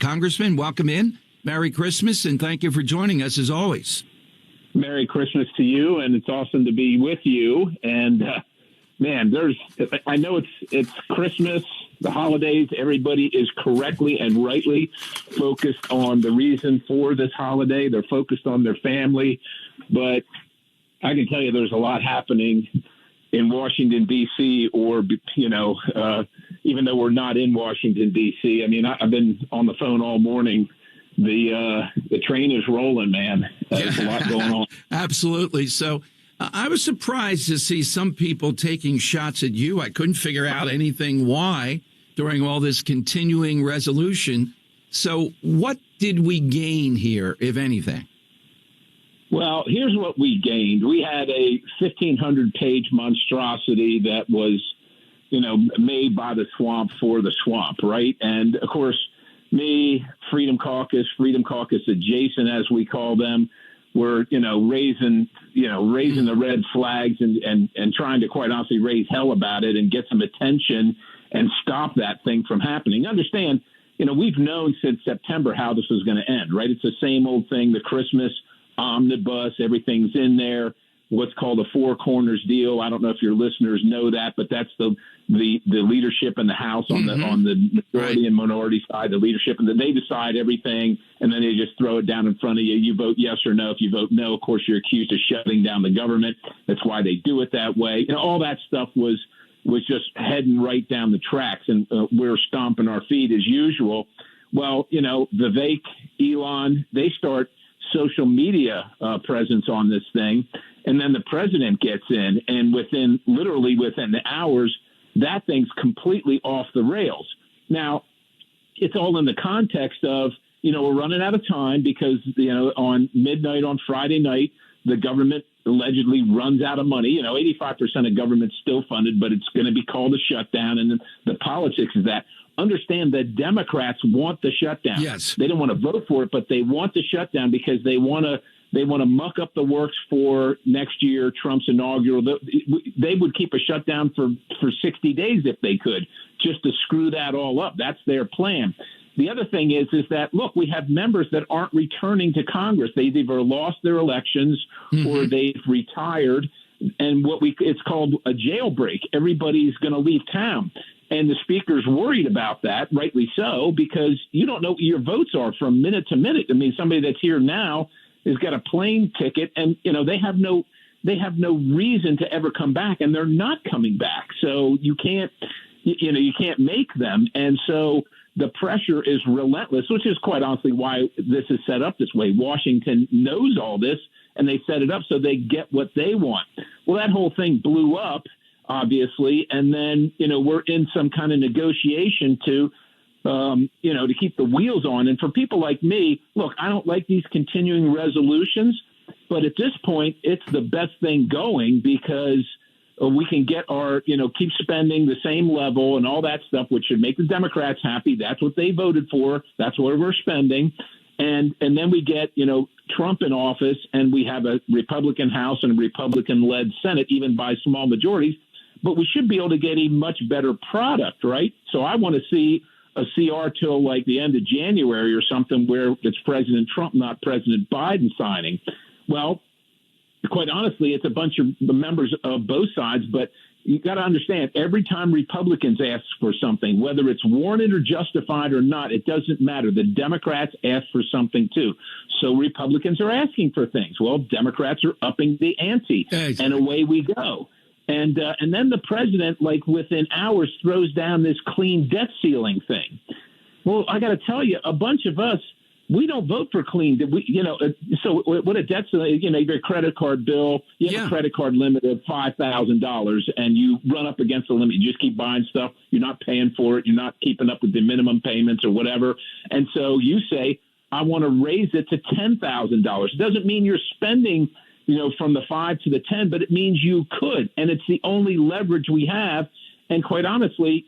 Congressman, welcome in. Merry Christmas, and thank you for joining us as always. Merry Christmas to you, and it's awesome to be with you. And man, I know it's Christmas, the holidays. Everybody is correctly and rightly focused on the reason for this holiday. They're focused on their family, but I can tell you there's a lot happening in Washington, D.C., or, even though we're not in Washington, D.C. I mean, I've been on the phone all morning. The train is rolling, man. There's a lot going on. Absolutely. So I was surprised to see some people taking shots at you. I couldn't figure out anything why during all this continuing resolution. So what did we gain here, if anything? Well, here's what we gained. We had a 1,500-page monstrosity that was, made by the swamp for the swamp, right? And, of course, me, Freedom Caucus adjacent, as we call them, were, raising the red flags and trying to, quite honestly, raise hell about it and get some attention and stop that thing from happening. Understand, we've known since September how this was going to end, right? It's the same old thing, the Christmas omnibus, everything's in there, what's called a four corners deal. I don't know if your listeners know that, but that's the leadership in the House on the majority and minority side, the leadership, and then they decide everything, and then they just throw it down in front of you. You vote yes or no. If you vote no, of course, you're accused of shutting down the government. That's why they do it that way. All that stuff was just heading right down the tracks, and we're stomping our feet as usual. Well, Vivek, Elon, they start social media presence on this thing, and then the president gets in, and within the hours, that thing's completely off the rails. Now, it's all in the context of, we're running out of time because, on midnight on Friday night, the government allegedly runs out of money. 85% of government's still funded, but it's going to be called a shutdown, and the politics is that. Understand that Democrats want the shutdown. Yes. They don't want to vote for it, but they want the shutdown because they want to muck up the works for next year, Trump's inaugural. They would keep a shutdown for 60 days if they could, just to screw that all up. That's their plan. The other thing is that, look, we have members that aren't returning to Congress. They've either lost their elections or they've retired. And it's called a jailbreak. Everybody's going to leave town. And the speaker's worried about that, rightly so, because you don't know what your votes are from minute to minute. I mean, somebody that's here now has got a plane ticket, and they have no reason to ever come back, and they're not coming back. So you can't make them, and so the pressure is relentless, which is quite honestly why this is set up this way. Washington knows all this, and they set it up so they get what they want. Well, that whole thing blew up, obviously, and then we're in some kind of negotiation to keep the wheels on. And for people like me, look, I don't like these continuing resolutions, but at this point, it's the best thing going because we can get our keep spending the same level and all that stuff, which should make the Democrats happy. That's what they voted for. That's where we're spending. And then we get, Trump in office, and we have a Republican House and a Republican-led Senate, even by small majorities. But we should be able to get a much better product, right? So I want to see a CR till like the end of January or something where it's President Trump, not President Biden signing. Well, quite honestly, it's a bunch of members of both sides, but you got to understand, every time Republicans ask for something, whether it's warranted or justified or not, it doesn't matter. The Democrats ask for something too. So Republicans are asking for things. Well, Democrats are upping the ante, and away we go. And then the president, like within hours, throws down this clean debt ceiling thing. Well, I got to tell you, a bunch of us, we don't vote for clean. So what a debt ceiling, your credit card bill, you have a credit card limit of $5,000 and you run up against the limit. You just keep buying stuff. You're not paying for it. You're not keeping up with the minimum payments or whatever. And so you say, I want to raise it to $10,000. It doesn't mean you're spending from the 5 to the 10, but it means you could. And it's the only leverage we have. And quite honestly,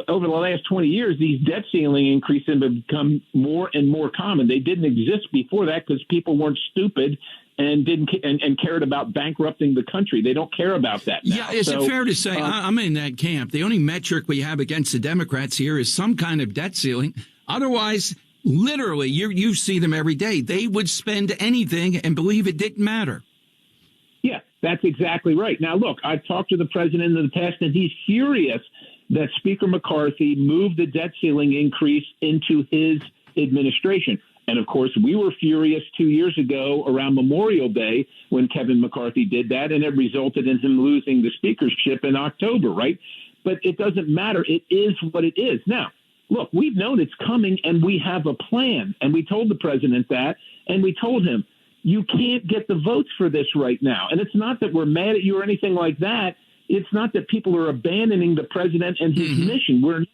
over the last 20 years, these debt ceiling increases have become more and more common. They didn't exist before that because people weren't stupid and cared about bankrupting the country. They don't care about that now. Yeah, is it fair to say, I'm in that camp, the only metric we have against the Democrats here is some kind of debt ceiling. Otherwise, literally, you see them every day. They would spend anything and believe it didn't matter. Yeah, that's exactly right. Now, look, I've talked to the president in the past, and he's furious that Speaker McCarthy moved the debt ceiling increase into his administration. And, of course, we were furious 2 years ago around Memorial Day when Kevin McCarthy did that, and it resulted in him losing the speakership in October, right? But it doesn't matter. It is what it is. Now, look, we've known it's coming, and we have a plan. And we told the president that, and we told him, you can't get the votes for this right now. And it's not that we're mad at you or anything like that. It's not that people are abandoning the president and his mission.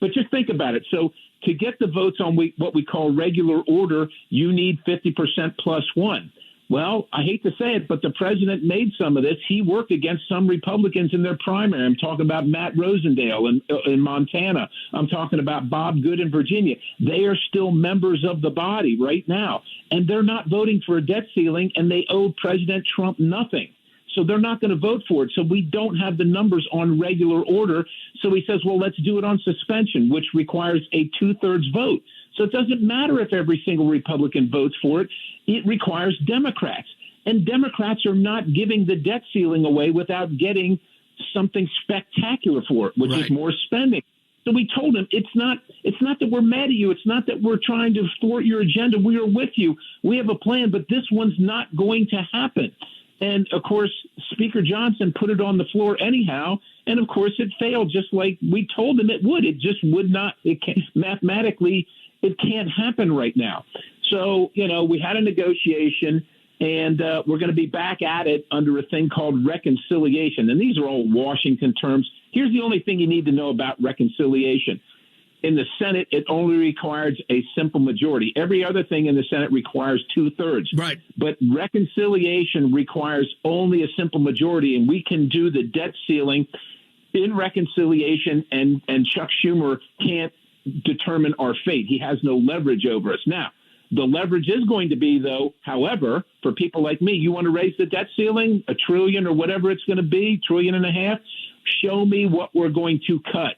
But just think about it. So to get the votes on what we call regular order, you need 50% plus one. Well, I hate to say it, but the president made some of this. He worked against some Republicans in their primary. I'm talking about Matt Rosendale in Montana. I'm talking about Bob Good in Virginia. They are still members of the body right now, and they're not voting for a debt ceiling, and they owe President Trump nothing. So they're not going to vote for it. So we don't have the numbers on regular order. So he says, well, let's do it on suspension, which requires a 2/3 vote. So it doesn't matter if every single Republican votes for it. It requires Democrats. And Democrats are not giving the debt ceiling away without getting something spectacular for it, which is more spending. So we told him it's not that we're mad at you. It's not that we're trying to thwart your agenda. We are with you. We have a plan, but this one's not going to happen. And, of course, Speaker Johnson put it on the floor anyhow. And, of course, it failed just like we told him it would. It just would not. It can't, mathematically, it can't happen right now. So, we had a negotiation, and we're going to be back at it under a thing called reconciliation. And these are all Washington terms. Here's the only thing you need to know about reconciliation. In the Senate, it only requires a simple majority. Every other thing in the Senate requires 2/3. Right. But reconciliation requires only a simple majority, and we can do the debt ceiling in reconciliation, and Chuck Schumer can't determine our fate. He has no leverage over us. Now, the leverage is going to be, though, however, for people like me, you want to raise the debt ceiling, $1 trillion or whatever it's going to be, $1.5 trillion, show me what we're going to cut.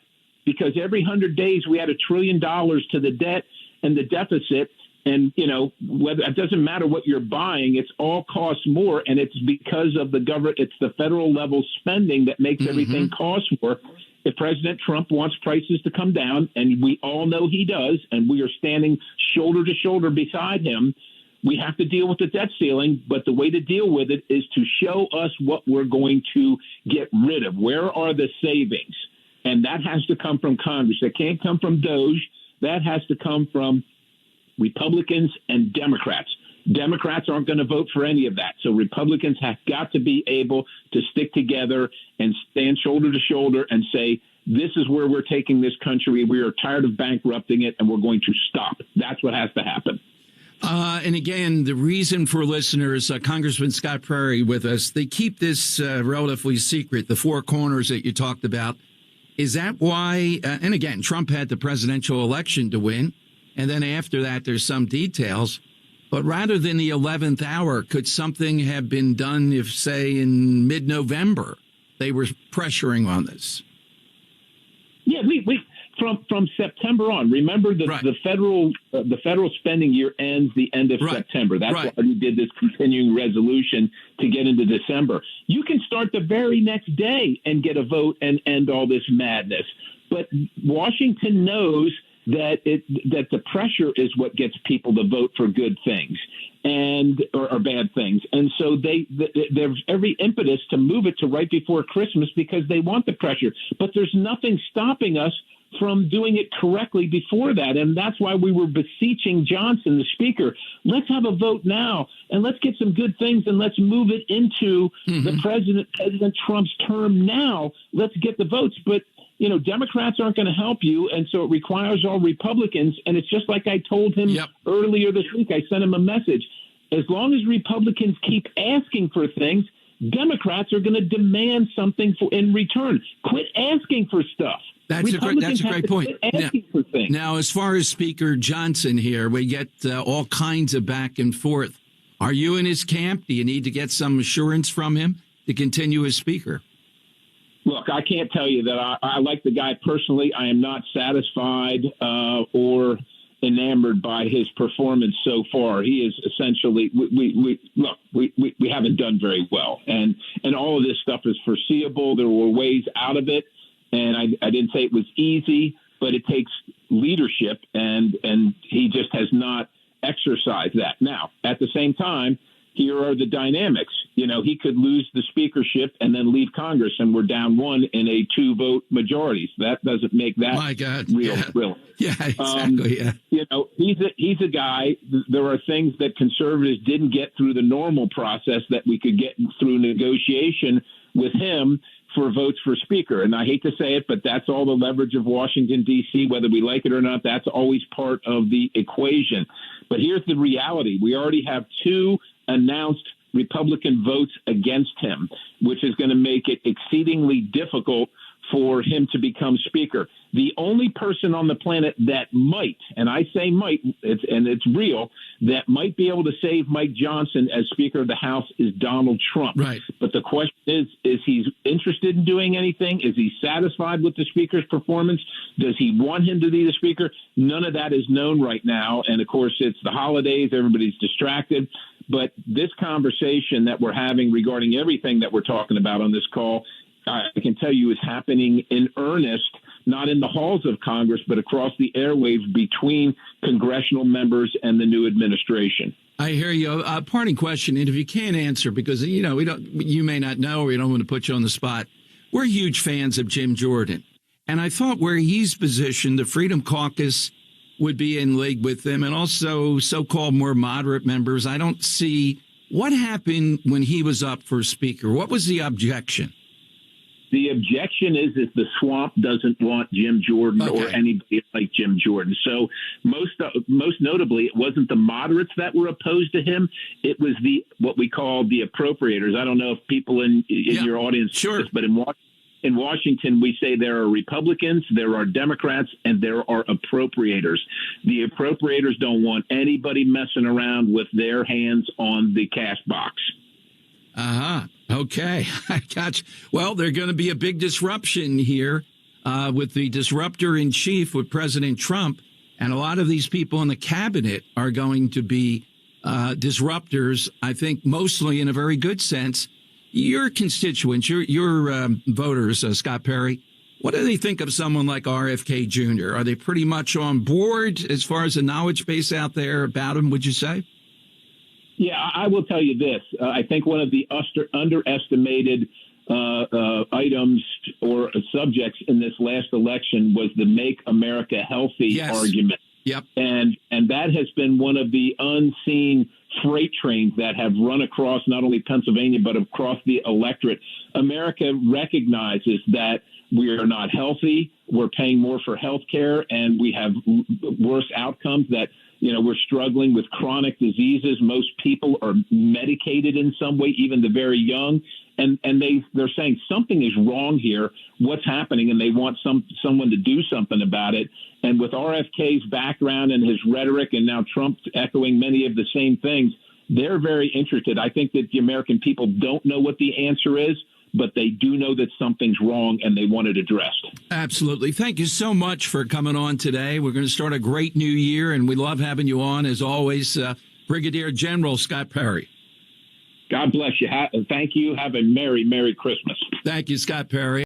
Because every 100 days we add $1 trillion to the debt and the deficit. And, whether it doesn't matter what you're buying, it's all costs more. And it's because of the government. It's the federal level spending that makes everything cost more. If President Trump wants prices to come down, and we all know he does, and we are standing shoulder to shoulder beside him, we have to deal with the debt ceiling. But the way to deal with it is to show us what we're going to get rid of. Where are the savings? And that has to come from Congress. That can't come from DOJ. That has to come from Republicans and Democrats. Democrats aren't going to vote for any of that. So Republicans have got to be able to stick together and stand shoulder to shoulder and say, this is where we're taking this country. We are tired of bankrupting it, and we're going to stop. That's what has to happen. And again, the reason for listeners, Congressman Scott Perry with us, they keep this relatively secret, the four corners that you talked about. Is that why, and again, Trump had the presidential election to win, and then after that, there's some details. But rather than the 11th hour, could something have been done if, say, in mid-November, they were pressuring on this? Yeah, we from September on. Remember, the federal spending year ends the end of September. That's why we did this continuing resolution to get into December. You can start the very next day and get a vote and end all this madness. But Washington knows that the pressure is what gets people to vote for good things or bad things. And so there's every impetus to move it to right before Christmas because they want the pressure. But there's nothing stopping us from doing it correctly before that. And that's why we were beseeching Johnson, the speaker, let's have a vote now and let's get some good things and let's move it into the President Trump's term now. Let's get the votes. But, Democrats aren't going to help you. And so it requires all Republicans. And it's just like I told him earlier this week. I sent him a message. As long as Republicans keep asking for things, Democrats are going to demand something in return. Quit asking for stuff. That's a great point. Now, as far as Speaker Johnson here, we get all kinds of back and forth. Are you in his camp? Do you need to get some assurance from him to continue as Speaker? Look, I can't tell you that I like the guy personally. I am not satisfied or enamored by his performance so far. He is essentially, we haven't done very well. And all of this stuff is foreseeable. There were ways out of it. And I didn't say it was easy, but it takes leadership, and he just has not exercised that. Now, at the same time, here are the dynamics. He could lose the speakership and then leave Congress, and we're down one in a 2-vote majority. So that doesn't make that real. Yeah, exactly. He's a guy. There are things that conservatives didn't get through the normal process that we could get through negotiation with him for votes for speaker. And I hate to say it, but that's all the leverage of Washington, D.C., whether we like it or not. That's always part of the equation. But here's the reality. We already have 2 announced Republican votes against him, which is going to make it exceedingly difficult for him to become speaker. The only person on the planet that might, and I say might, it's real, that might be able to save Mike Johnson as Speaker of the House is Donald Trump. Right. But the question is he interested in doing anything? Is he satisfied with the Speaker's performance? Does he want him to be the Speaker? None of that is known right now. And, of course, it's the holidays. Everybody's distracted. But this conversation that we're having regarding everything that we're talking about on this call, I can tell you is happening in earnest, not in the halls of Congress, but across the airwaves between congressional members and the new administration. I hear you. Parting question, and if you can't answer, because you may not know, or we don't want to put you on the spot. We're huge fans of Jim Jordan, and I thought where he's positioned, the Freedom Caucus would be in league with them, and also so-called more moderate members. I don't see what happened when he was up for speaker. What was the objection? The objection is that the swamp doesn't want Jim Jordan or anybody like Jim Jordan. So most notably, it wasn't the moderates that were opposed to him. It was what we call the appropriators. I don't know if people in your audience, sure, but in Washington, we say there are Republicans, there are Democrats, and there are appropriators. The appropriators don't want anybody messing around with their hands on the cash box. Okay. I got you. Well, there's going to be a big disruption here with the disruptor in chief with President Trump. And a lot of these people in the cabinet are going to be disruptors, I think, mostly in a very good sense. Your constituents, your voters, Scott Perry, what do they think of someone like RFK Jr.? Are they pretty much on board as far as the knowledge base out there about him, would you say? Yeah, I will tell you this. I think one of the underestimated items or subjects in this last election was the Make America Healthy argument. Yep. And that has been one of the unseen freight trains that have run across not only Pennsylvania, but across the electorate. America recognizes that we are not healthy. We're paying more for health care, and we have worse outcomes that we're struggling with chronic diseases. Most people are medicated in some way, even the very young. And they're saying something is wrong here. What's happening? And they want someone to do something about it. And with RFK's background and his rhetoric, and now Trump echoing many of the same things, they're very interested. I think that the American people don't know what the answer is, but they do know that something's wrong and they want it addressed. Absolutely. Thank you so much for coming on today. We're going to start a great new year, and we love having you on, as always, Brigadier General Scott Perry. God bless you. Thank you. Have a Merry, Merry Christmas. Thank you, Scott Perry.